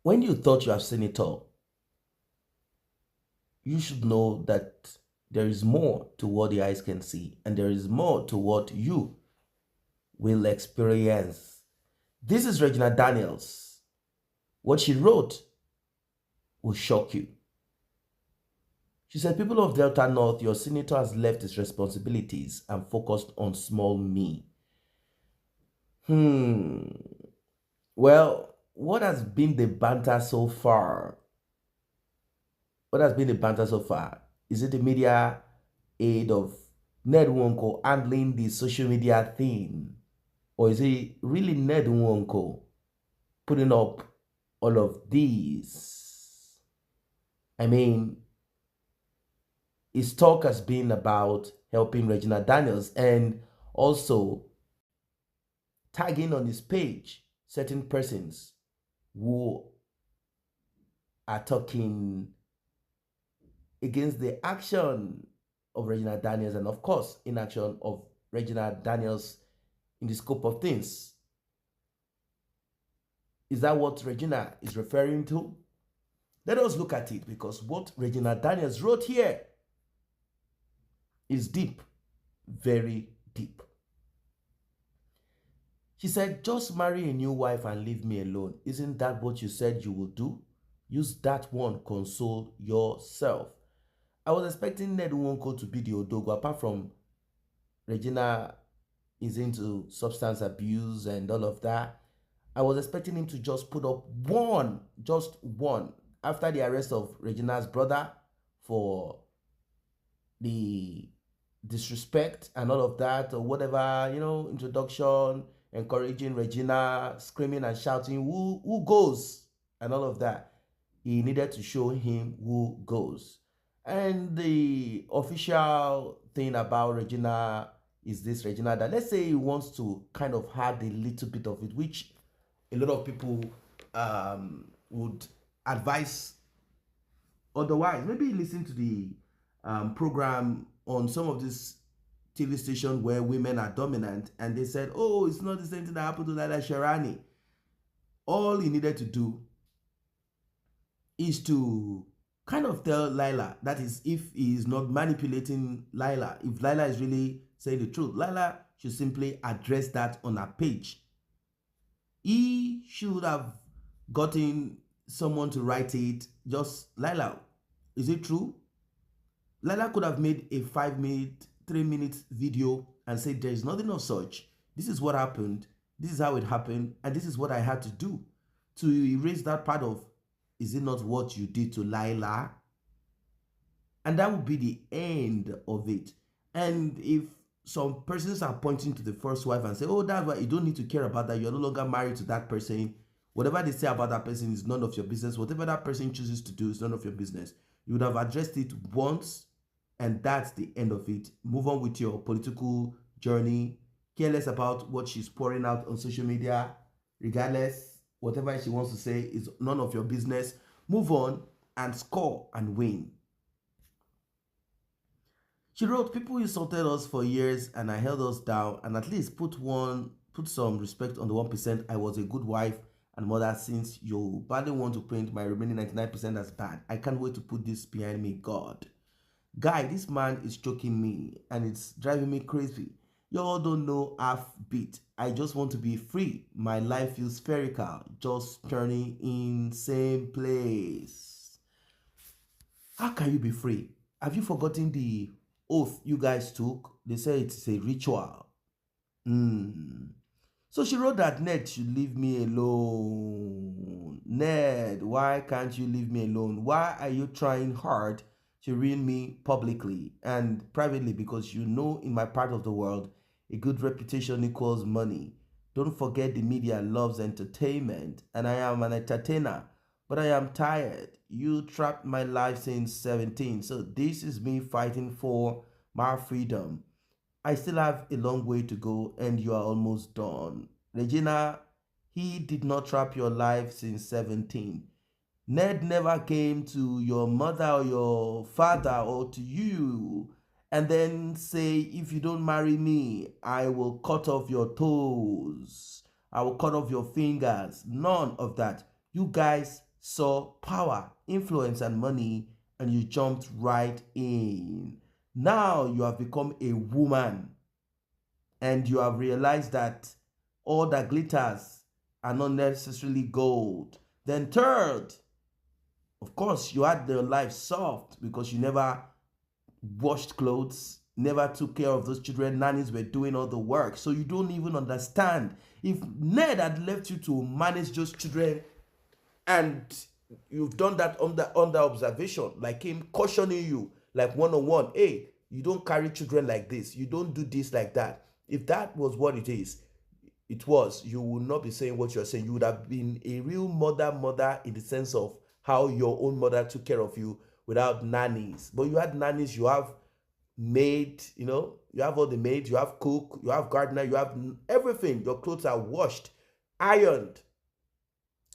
When you thought you have seen it all, you should know that there is more to what the eyes can see, and there is more to what you will experience. This is Regina Daniels. What she wrote will shock you. She said, people of Delta North, your senator has left his responsibilities and focused on small me. Hmm. Well, what has been the banter so far? What has been the banter so far? Is it the media aid of Ned Nwoko handling the social media thing? Or is it really Ned Nwoko putting up all of these? I mean, his talk has been about helping Regina Daniels and also tagging on his page certain persons who are talking against the action of Regina Daniels and, of course, inaction of Regina Daniels in the scope of things. Is that what Regina is referring to? Let us look at it, because what Regina Daniels wrote here is deep, very deep. She said, just marry a new wife and leave me alone. Isn't that what you said you would do? Use that one, console yourself. I was expecting Ned Nwoko to be the Odogo, apart from Regina is into substance abuse and all of that. I was expecting him to just put up one, just one, after the arrest of Regina's brother for the disrespect and all of that, or whatever, introduction, encouraging Regina, screaming and shouting, who goes, and all of that. He needed to show him who goes. And the official thing about Regina is this Regina that, let's say he wants to kind of add a little bit of it, which a lot of people would advise otherwise. Maybe listen to the program on some of these TV stations where women are dominant, and they said, oh, it's not the same thing that happened to Laila Sharani. All he needed to do is to kind of tell Laila, that is, if he is not manipulating Laila, if Laila is really saying the truth, Laila should simply address that on her page. He should have gotten someone to write it. Just, Laila, is it true? Laila could have made a 5-minute, 3-minute video and said, there is nothing of such. This is what happened. This is how it happened. And this is what I had to do to erase that part of, is it not what you did to Laila? And that would be the end of it. And if some persons are pointing to the first wife and say, oh, that's why you don't need to care about that. You're no longer married to that person. Whatever they say about that person is none of your business. Whatever that person chooses to do is none of your business. You would have addressed it once, and that's the end of it. Move on with your political journey. Careless about what she's pouring out on social media. Regardless, whatever she wants to say is none of your business. Move on and score and win. She wrote, people insulted us for years and I held us down, and at least put some respect on the 1%. I was a good wife and mother. Since you badly want to paint my remaining 99% as bad, I can't wait to put this behind me, God. Guy, this man is choking me and it's driving me crazy. Y'all don't know half bit. I just want to be free. My life feels spherical, just turning in same place. How can you be free? Have you forgotten the oath you guys took? They say it's a ritual. So she wrote that Ned should leave me alone. Ned, why can't you leave me alone? Why are you trying hard to ruin me publicly and privately? Because you know, in my part of the world, a good reputation equals money. Don't forget the media loves entertainment, and I am an entertainer, but I am tired. You trapped my life since 17, so this is me fighting for my freedom. I still have a long way to go, and you are almost done. Regina, he did not trap your life since 17. Ned never came to your mother or your father or to you and then say, if you don't marry me, I will cut off your toes. I will cut off your fingers. None of that. You guys saw power, influence, and money, and you jumped right in. Now you have become a woman, and you have realized that all that glitters are not necessarily gold. Then, third, of course, you had your life soft because you never washed clothes, never took care of those children. Nannies were doing all the work. So you don't even understand. If Ned had left you to manage those children and you've done that under observation, like him cautioning you, like one-on-one, hey, you don't carry children like this, you don't do this like that. If that was what it was, you would not be saying what you're saying. You would have been a real mother in the sense of how your own mother took care of you without nannies. But you had nannies, you have maid, you have all the maids, you have cook, you have gardener, you have everything. Your clothes are washed, ironed.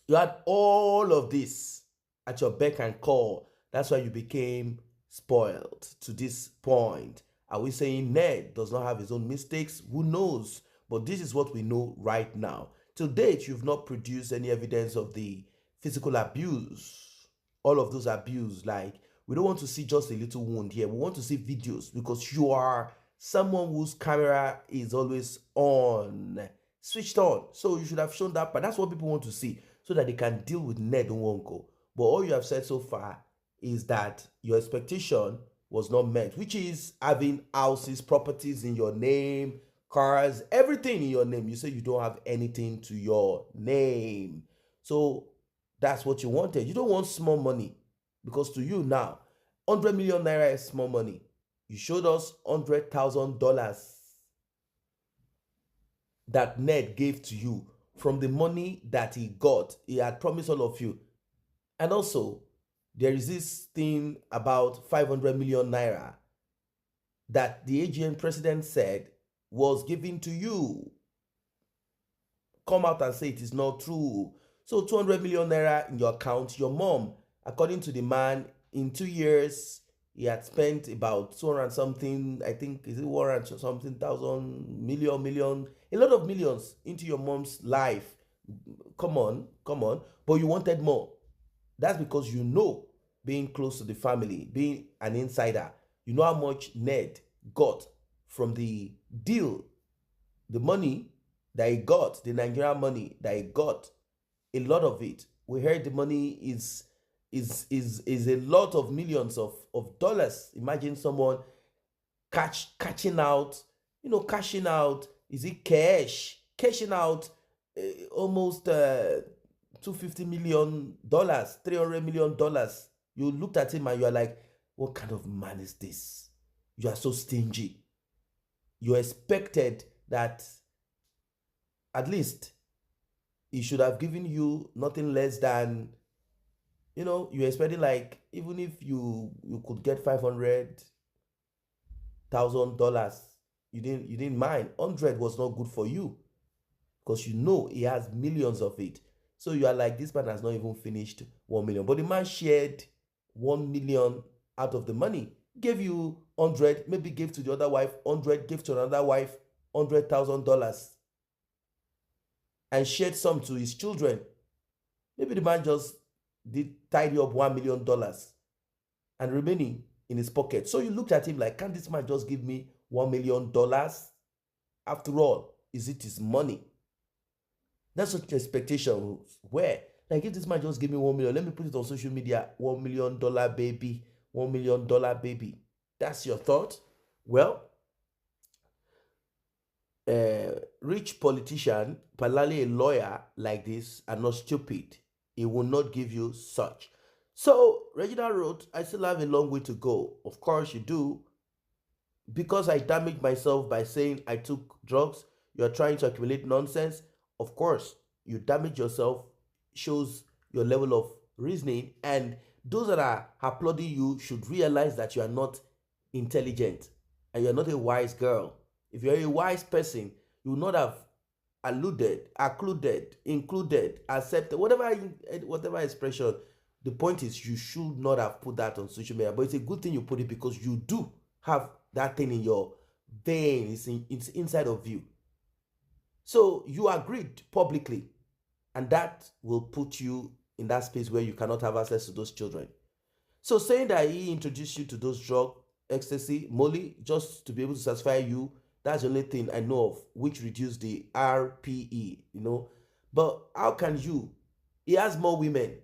You had all of this at your beck and call. That's why you became spoiled to this point. Are we saying Ned does not have his own mistakes? Who knows? But this is what we know right now. To date, you've not produced any evidence of the physical abuse. All of those abuse, like, we don't want to see just a little wound here. We want to see videos because you are someone whose camera is always on, switched on. So you should have shown that, but that's what people want to see so that they can deal with Ned Nwoko. But all you have said so far is that your expectation was not met, which is having houses, properties in your name, cars, everything in your name. You say you don't have anything to your name. So that's what you wanted. You don't want small money because to you now, 100 million naira is small money. You showed us $100,000 that Ned gave to you from the money that he got. He had promised all of you. And also, there is this thing about 500 million naira that the AGN president said was given to you. Come out and say it is not true. So 200 million naira in your account. Your mom, according to the man, in 2 years, he had spent about 200 something, I think, is it 100 something thousand, million, a lot of millions into your mom's life. Come on. But you wanted more. That's because you know, being close to the family, being an insider, you know how much Ned got from the deal, the money that he got, the Nigerian money that he got, a lot of it. We heard the money is a lot of millions of dollars. Imagine someone cashing out, cashing out, is it cashing out almost $250 million, $300 million. You looked at him and you are like, what kind of man is this? You are so stingy. You expected that at least he should have given you nothing less than, you're expecting, like, even if you could get $500,000, you didn't mind. 100 was not good for you because he has millions of it. So you are like, this man has not even finished 1 million. But the man shared 1 million out of the money, gave you 100, maybe gave to the other wife 100, gave to another wife $100,000, and shared some to his children. Maybe the man just did tidy up $1 million and remaining in his pocket. So you looked at him like, can't this man just give me $1 million? After all, is it his money? That's what your expectations were. Like, if this man just give me 1 million, let me put it on social media, $1 million baby, $1 million baby. That's your thought? Well, rich politician, particularly a lawyer like this, are not stupid. He will not give you such. So Regina wrote, I still have a long way to go. Of course you do. Because I damaged myself by saying I took drugs, you're trying to accumulate nonsense. Of course, you damage yourself, shows your level of reasoning, and those that are applauding you should realize that you are not intelligent and you're not a wise girl. If you're a wise person, you would not have included, accepted, whatever expression. The point is, you should not have put that on social media, but it's a good thing you put it because you do have that thing in your veins, it's inside of you. So you agreed publicly, and that will put you in that space where you cannot have access to those children. So saying that he introduced you to those drug, ecstasy, molly, just to be able to satisfy you, that's the only thing I know of which reduce the RPE, you know. But how can you? He has more women.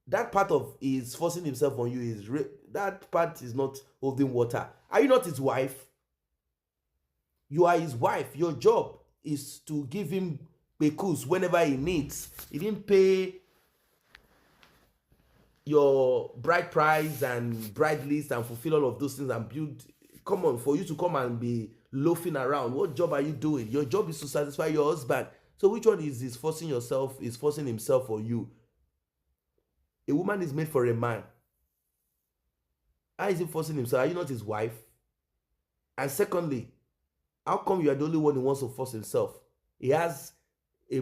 That part of is forcing himself on you is that part is not holding water. Are you not his wife? You are his wife. Your job is to give him pekus whenever he needs. He didn't pay your bride price and bride list and fulfill all of those things and build. Come on, for you to come and be loafing around, what job are you doing? Your job is to satisfy your husband. So which one is forcing yourself, is forcing himself on you? A woman is made for a man. How is he forcing himself? Are you not his wife? And secondly, how come you are the only one who wants to force himself? He has he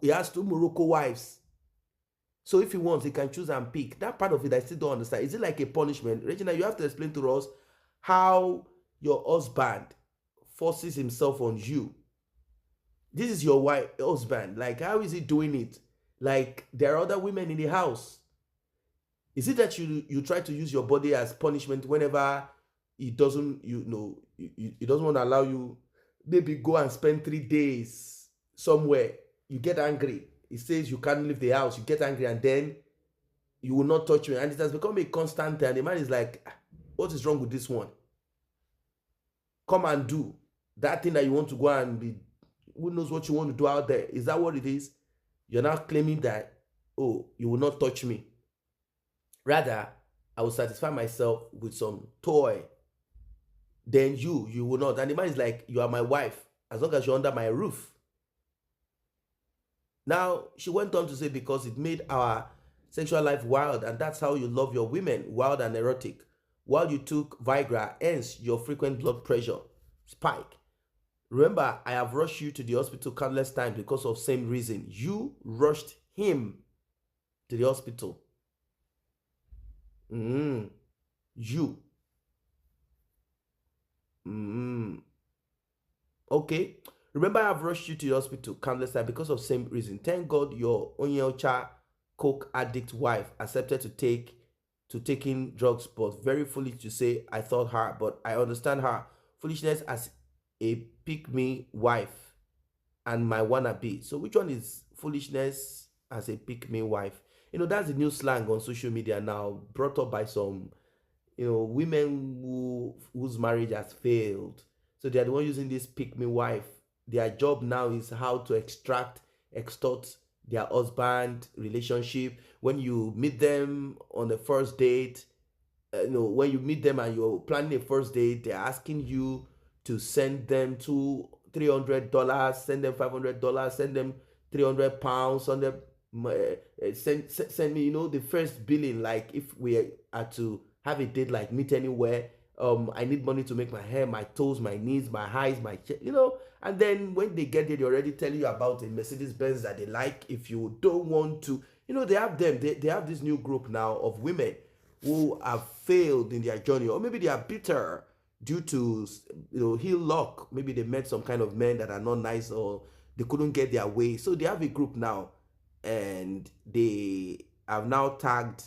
has 2 Morocco wives. So if he wants, he can choose and pick. That part of it I still don't understand. Is it like a punishment? Regina, you have to explain to us how your husband forces himself on you. This is your wife, husband. Like, how is he doing it? Like, there are other women in the house. Is it that you try to use your body as punishment whenever he doesn't, he doesn't want to allow you, maybe go and spend 3 days somewhere? You get angry. He says you can't leave the house. You get angry and then you will not touch me. And it has become a constant. And the man is like, what is wrong with this one? Come and do that thing that you want to go and be. Who knows what you want to do out there? Is that what it is? You're now claiming that, oh, you will not touch me. Rather, I will satisfy myself with some toy. Then you will not. And the man is like, you are my wife as long as you're under my roof. Now, she went on to say, because it made our sexual life wild, and that's how you love your women, wild and erotic. While you took Viagra, hence your frequent blood pressure spike. Remember, I have rushed you to the hospital countless times because of same reason. You rushed him to the hospital. You. Okay. Remember, I have rushed you to the hospital countless times because of same reason. Thank God your Onyeocha coke addict wife accepted to taking drugs, but very foolish to say I thought her, but I understand her foolishness as a pick-me wife and my wannabe. So which one is foolishness as a pick-me wife? That's the new slang on social media now, brought up by some, women whose marriage has failed. So they are the one using this pick-me wife. Their job now is how to extort their husband relationship. When you meet them on the first date, when you meet them and you're planning a first date, they're asking you to send them $300, send them $500, send them £300, send them send me, the first billing. Like if we are to have a date, like meet anywhere, I need money to make my hair, my toes, my knees, my eyes, my chest, and then when they get there, they already tell you about a Mercedes Benz that they like. If you don't want to, they have them, they have this new group now of women who have failed in their journey, or maybe they are bitter due to heel luck. Maybe they met some kind of men that are not nice, or they couldn't get their way. So they have a group now, and they have now tagged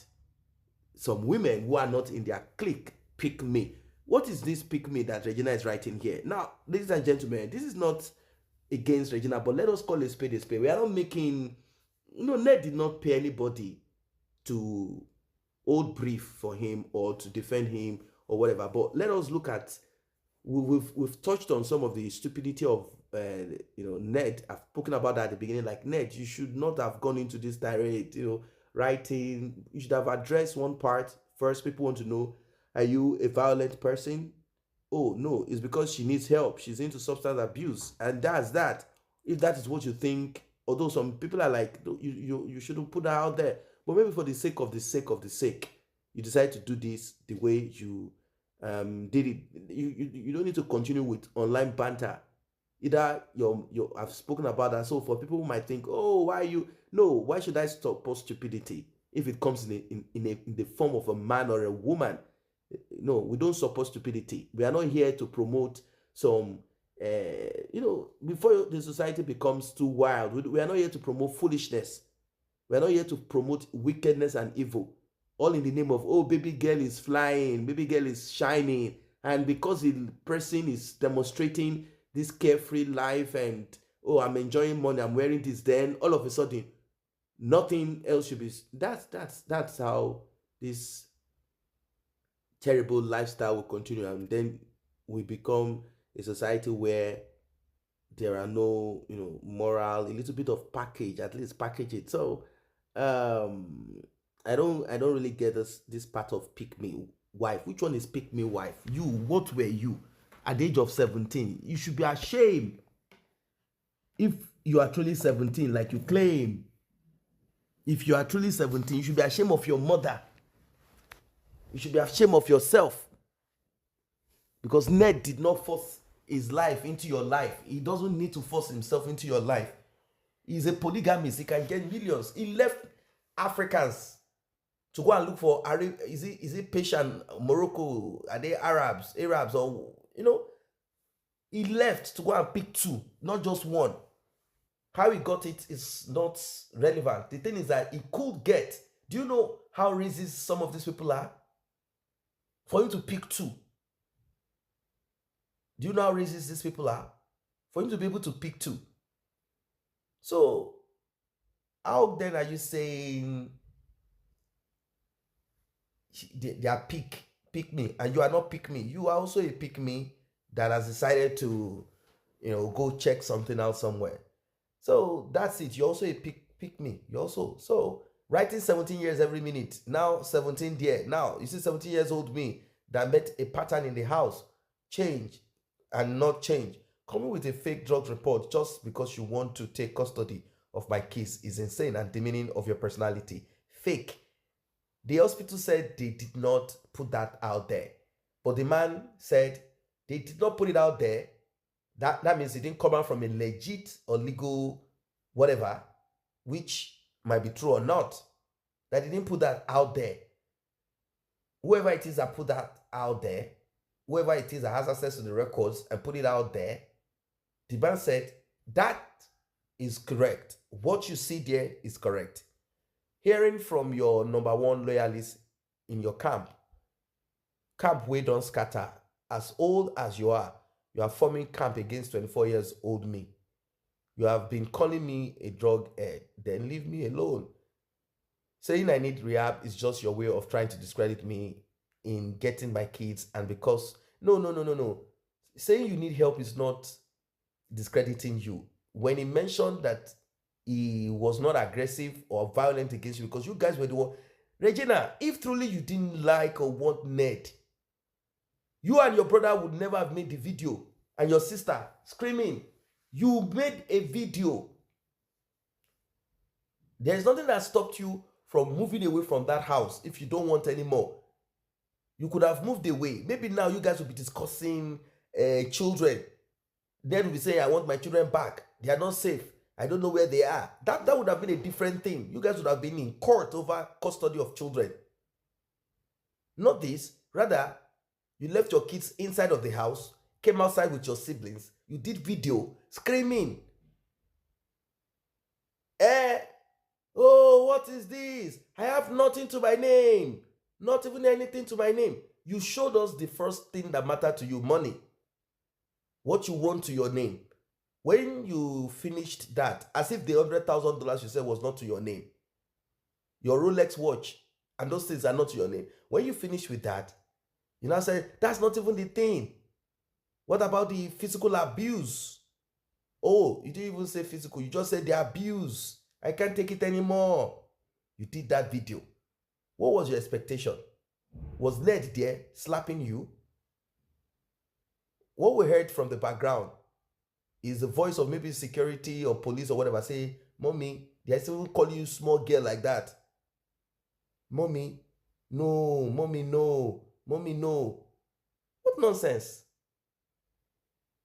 some women who are not in their clique. Pick me. What is this pick me that Regina is writing here? Now, ladies and gentlemen, this is not against Regina, but let us call a spade a spade. We are not making, Ned did not pay anybody to hold brief for him or to defend him or whatever. But let us look at, we've touched on some of the stupidity of Ned. I've spoken about that at the beginning. Like, Ned, you should not have gone into this direct, writing. You should have addressed one part first. People want to know, are you a violent person? Oh no, it's because she needs help. She's into substance abuse, and that's that. If that is what you think, although some people are like, you shouldn't put that out there, but maybe for the sake of the sake, you decide to do this the way you did it. You don't need to continue with online banter. Either I've spoken about that. So for people who might think, oh, why should I support stupidity if it comes in the form of a man or a woman? No, we don't support stupidity. We are not here to promote some before the society becomes too wild. We are not here to promote foolishness. We're not here to promote wickedness and evil. All in the name of, oh, baby girl is flying, baby girl is shining. And because the person is demonstrating this carefree life and, oh, I'm enjoying money, I'm wearing this, then all of a sudden, nothing else should be. That's how this terrible lifestyle will continue. And then we become a society where there are no, moral, a little bit of package, at least package it. So um I don't really get this part of pick me wife. Which one is pick me wife? You, what were you at the age of 17? You should be ashamed if you are truly 17, like you claim. If you are truly 17, you should be ashamed of your mother. You should be ashamed of yourself. Because Ned did not force his life into your life. He doesn't need to force himself into your life. He's a polygamist. He can get millions. He left Africans to go and look for, is it Persian, Morocco, are they Arabs, or, he left to go and pick two, not just one. How he got it is not relevant. The thing is that he could get, do you know how racist some of these people are? For him to pick two. Do you know how racist these people are? For him to be able to pick two. So, how then are you saying they are pick me, and you are not pick me? You are also a pick me that has decided to, go check something out somewhere. So that's it. You're also a pick me. You also, so writing 17 years every minute. Now 17 there. Now you see 17 years old me that met a pattern in the house. Change and not change. Coming with a fake drugs report just because you want to take custody of my kids is insane and demeaning of your personality. Fake. The hospital said they did not put that out there. But the man said they did not put it out there. That means it didn't come out from a legit or legal whatever, which might be true or not. That they didn't put that out there. Whoever it is that put that out there, whoever it is that has access to the records and put it out there, the man said that is correct. What you see there is correct. Hearing from your number one loyalist in your camp where don't scatter, as old as you are forming camp against 24 years old me. You have been calling me a drug head, then leave me alone. Saying I need rehab is just your way of trying to discredit me in getting my kids, and because, no. Saying you need help is not discrediting you. When he mentioned that he was not aggressive or violent against you, because you guys were the one. Regina, if truly you didn't like or want Ned, you and your brother would never have made the video, and your sister screaming. You made a video. There's nothing that stopped you from moving away from that house if you don't want anymore. You could have moved away. Maybe now you guys will be discussing children. Then we'll be saying, I want my children back. They are not safe. I don't know where they are. That would have been a different thing. You guys would have been in court over custody of children. Not this. Rather, you left your kids inside of the house, came outside with your siblings, you did video, screaming. Oh, what is this? I have nothing to my name. Not even anything to my name. You showed us the first thing that mattered to you, money. What you want to your name. When you finished that, as if the $100,000 you said was not to your name, your Rolex watch, and those things are not to your name. When you finish with that, you now say, that's not even the thing. What about the physical abuse? Oh, you didn't even say physical. You just said the abuse. I can't take it anymore. You did that video. What was your expectation? Was Ned there slapping you? What we heard from the background is the voice of maybe security or police or whatever say, Mommy, they're still calling you small girl like that. Mommy, no. Mommy, no. Mommy, no. What nonsense?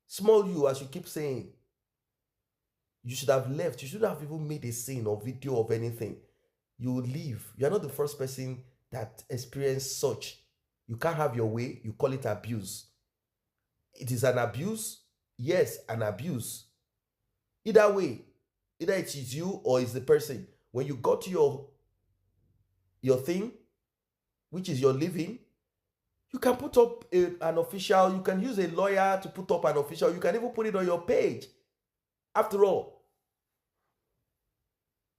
Small you, as you keep saying. You should have left. You shouldn't have even made a scene or video of anything. You will leave. You are not the first person that experienced such. You can't have your way. You call it abuse. It is an abuse. Yes, an abuse. Either way, either it is you or it's the person. when you got your thing, which is your living, you can put up an official, you can use a lawyer to put up an official, you can even put it on your page. After all,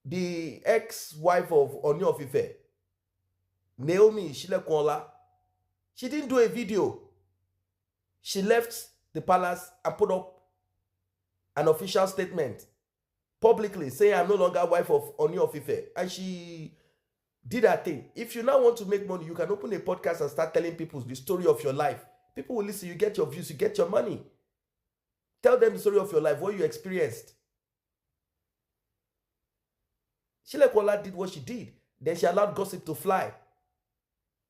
the ex-wife of Oni of Ife, Naomi Shilekola, she didn't do a video. She left the palace and put up an official statement publicly saying, I'm no longer wife of Oni of Ife. And she did her thing. If you now want to make money, you can open a podcast and start telling people the story of your life. People will listen, you get your views, you get your money. Tell them the story of your life, what you experienced. Shilekola did what she did. Then she allowed gossip to fly.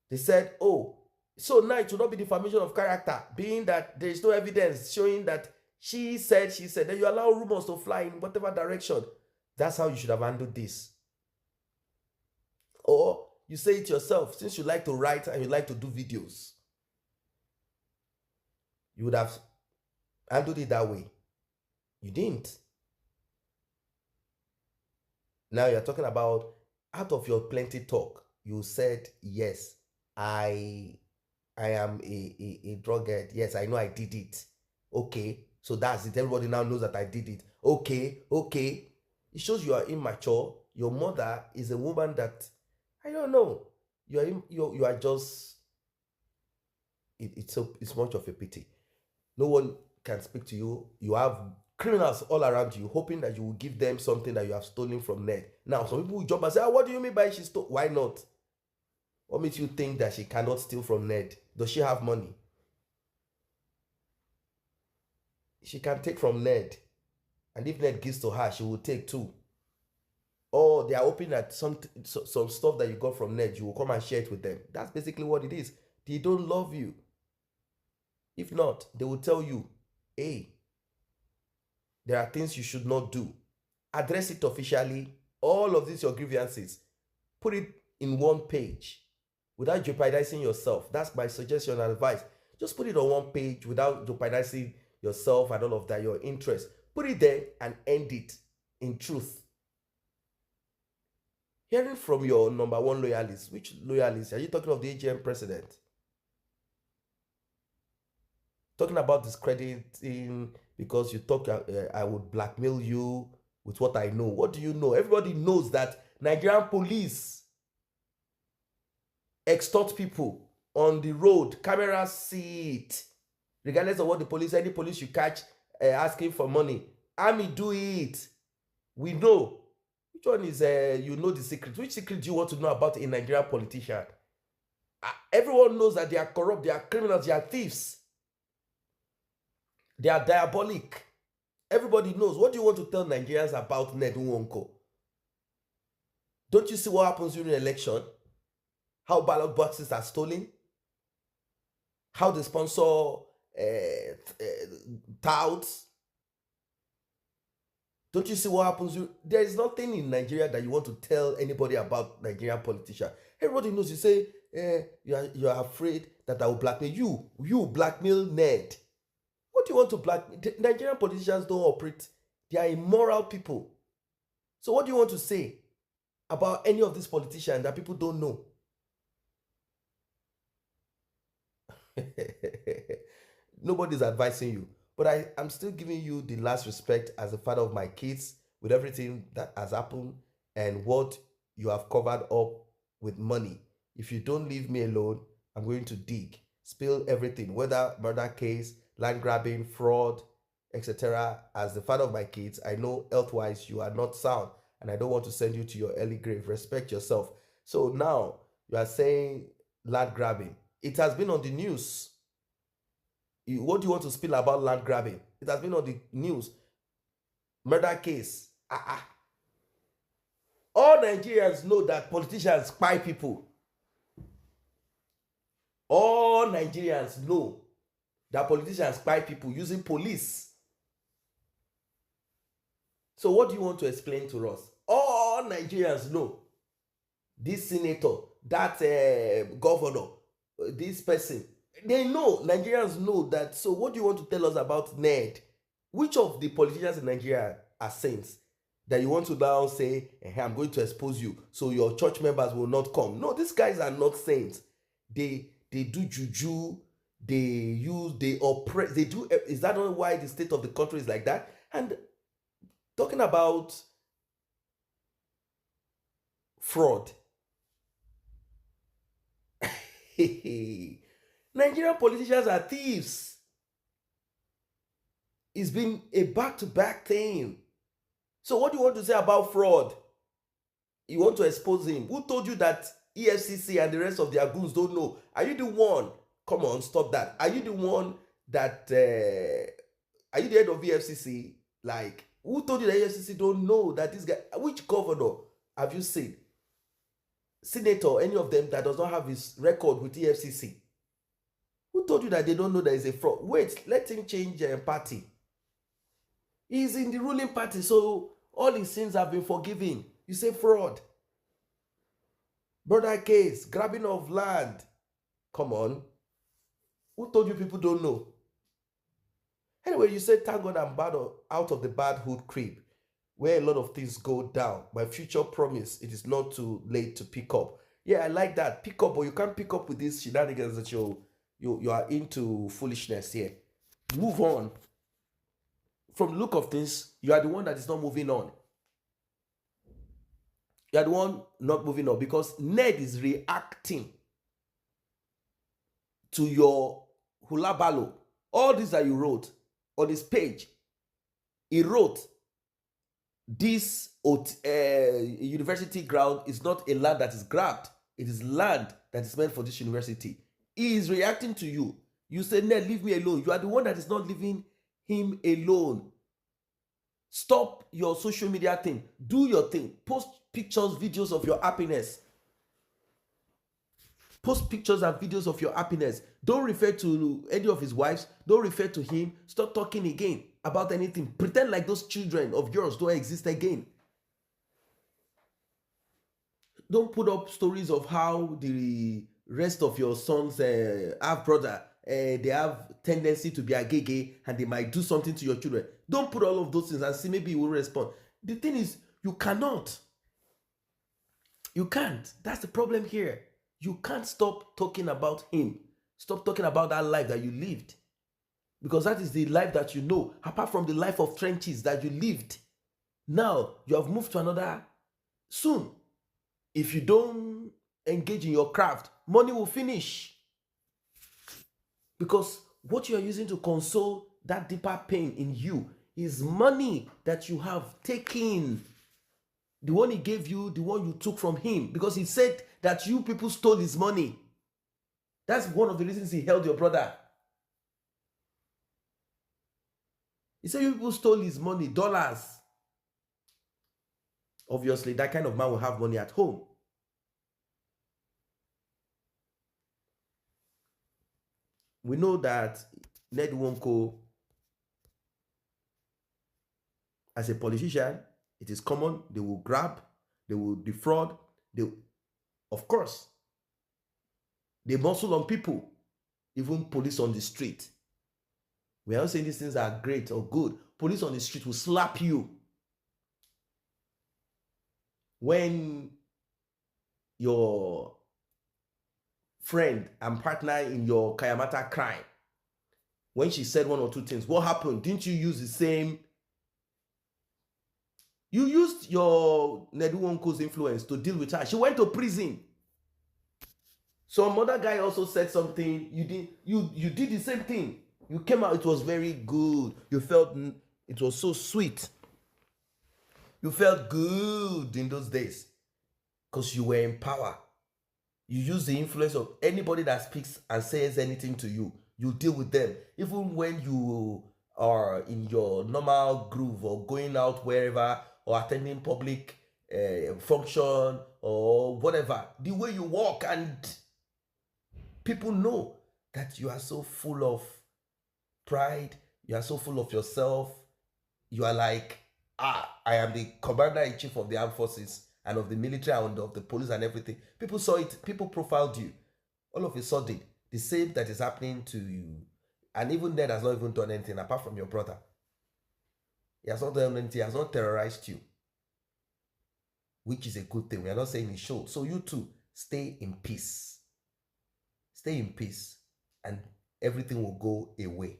They said, oh, so now it will not be defamation of character, being that there is no evidence showing that she said. Then you allow rumors to fly in whatever direction. That's how you should have handled this. Or you say it yourself, since you like to write and you like to do videos. You would have handled it that way. You didn't. Now you're talking about, out of your plenty talk, you said, yes, I am a drug addict. Yes, I know I did it. Okay, so that's it. Everybody now knows that I did it. Okay. It shows you are immature. Your mother is a woman that, I don't know. You are just. It's much of a pity. No one can speak to you. You have criminals all around you, hoping that you will give them something that you have stolen from Ned. Now, some people will jump and say, what do you mean by she stole? Why not? What makes you think that she cannot steal from Ned? Does she have money? She can take from Ned. And if Ned gives to her, she will take too. Or they are hoping that some stuff that you got from Ned, you will come and share it with them. That's basically what it is. They don't love you. If not, they will tell you, hey, there are things you should not do. Address it officially. All of these, your grievances, put it in one page without jeopardizing yourself. That's my suggestion and advice. Just put it on one page without jeopardizing yourself and all of that, your interest. Put it there and end it in truth. Hearing from your number one loyalist, which loyalist? Are you talking of the AGM president? Talking about discrediting because you talk, I would blackmail you with what I know. What do you know? Everybody knows that Nigerian police extort people on the road. Cameras see it. Regardless of what any police you catch asking for money. Army do it. We know. Which one is, you know the secret? Which secret do you want to know about a Nigerian politician? Everyone knows that they are corrupt, they are criminals, they are thieves. They are diabolic. Everybody knows. What do you want to tell Nigerians about Ned Nwoko? Don't you see what happens during the election? How ballot boxes are stolen? How they sponsor touts? Don't you see what happens? There is nothing in Nigeria that you want to tell anybody about Nigerian politicians. Everybody knows. You say you are afraid that I will blackmail you. You blackmail Ned. What do you want to blackmail? Nigerian politicians don't operate. They are immoral people. So what do you want to say about any of these politicians that people don't know? Nobody's advising you. But I'm still giving you the last respect as a father of my kids with everything that has happened and what you have covered up with money. If you don't leave me alone, I'm going to dig, spill everything, whether murder case, land grabbing, fraud, etc. As the father of my kids, I know health-wise you are not sound and I don't want to send you to your early grave. Respect yourself. So now you are saying land grabbing. It has been on the news. What do you want to spill about land grabbing? It has been on the news. Murder case. All Nigerians know that politicians spy people. All Nigerians know that politicians spy people using police. So what do you want to explain to us? All Nigerians know. This senator, that governor, this person. They know, Nigerians know that. So what do you want to tell us about Ned? Which of the politicians in Nigeria are saints? that you want to now say, hey, I'm going to expose you so your church members will not come. No, these guys are not saints. They do juju, they oppress, they do. Is that not why the state of the country is like that? And talking about fraud, Nigerian politicians are thieves. It's been a back-to-back thing. So what do you want to say about fraud? You want to expose him. Who told you that EFCC and the rest of their goons don't know? Are you the one? Come on, stop that. Are you the one that are you the head of EFCC? Like, who told you that EFCC don't know that this guy? Which governor have you seen? Senator, any of them that does not have his record with EFCC? Who told you that they don't know there is a fraud? Wait, let him change party. He's in the ruling party, so all his sins have been forgiven. You say fraud. Brother case, grabbing of land. Come on. Who told you people don't know? Anyway, you said, thank God I'm out of the bad hood creep, where a lot of things go down. My future promise, it is not too late to pick up. Yeah, I like that. Pick up, but you can't pick up with these shenanigans that you are into foolishness here. Move on. From the look of things, you are the one that is not moving on. You are the one not moving on because Ned is reacting to your hula balo. All this that you wrote on this page, he wrote, this university ground is not a land that is grabbed. It is land that is meant for this university. He is reacting to you. You say, Ned, leave me alone. You are the one that is not leaving him alone. Stop your social media thing. Do your thing. Post pictures, videos of your happiness. Post pictures and videos of your happiness. Don't refer to any of his wives. Don't refer to him. Stop talking again about anything. Pretend like those children of yours don't exist again. Don't put up stories of how the rest of your sons have brother. They have tendency to be agege and they might do something to your children. Don't put all of those things and see maybe he will respond. The thing is, you cannot. You can't. That's the problem here. You can't stop talking about him. Stop talking about that life that you lived. Because that is the life that you know. Apart from the life of trenches that you lived. Now, you have moved to another. Soon, if you don't engage in your craft, money will finish. Because what you are using to console that deeper pain in you is money that you have taken. The one he gave you, the one you took from him. Because he said that you people stole his money. That's one of the reasons he held your brother. He said you people stole his money, dollars. Obviously, that kind of man will have money at home. We know that Ned Nwoko, as a politician, it is common. They will grab, they will defraud. Of course, they muscle on people, even police on the street. We are not saying these things are great or good. Police on the street will slap you when your friend and partner in your Kayamata crime, when she said one or two things, what happened? Didn't you use the same? You used your Nedu Nwonko's influence to deal with her. She went to prison. Some other guy also said something. You did the same thing. You came out, it was very good. You felt it was so sweet. You felt good in those days because you were in power. You use the influence of anybody that speaks and says anything to you. You deal with them. Even when you are in your normal groove or going out wherever or attending public function or whatever. The way you walk and people know that you are so full of pride. You are so full of yourself. You are like, I am the commander-in-chief of the armed forces and of the military and of the police and everything. People saw it. People profiled you. All of a sudden, the same that is happening to you. And even then has not even done anything apart from your brother. He has not done anything. He has not terrorized you. which is a good thing. We are not saying it should. So you too, stay in peace. Stay in peace, and everything will go away.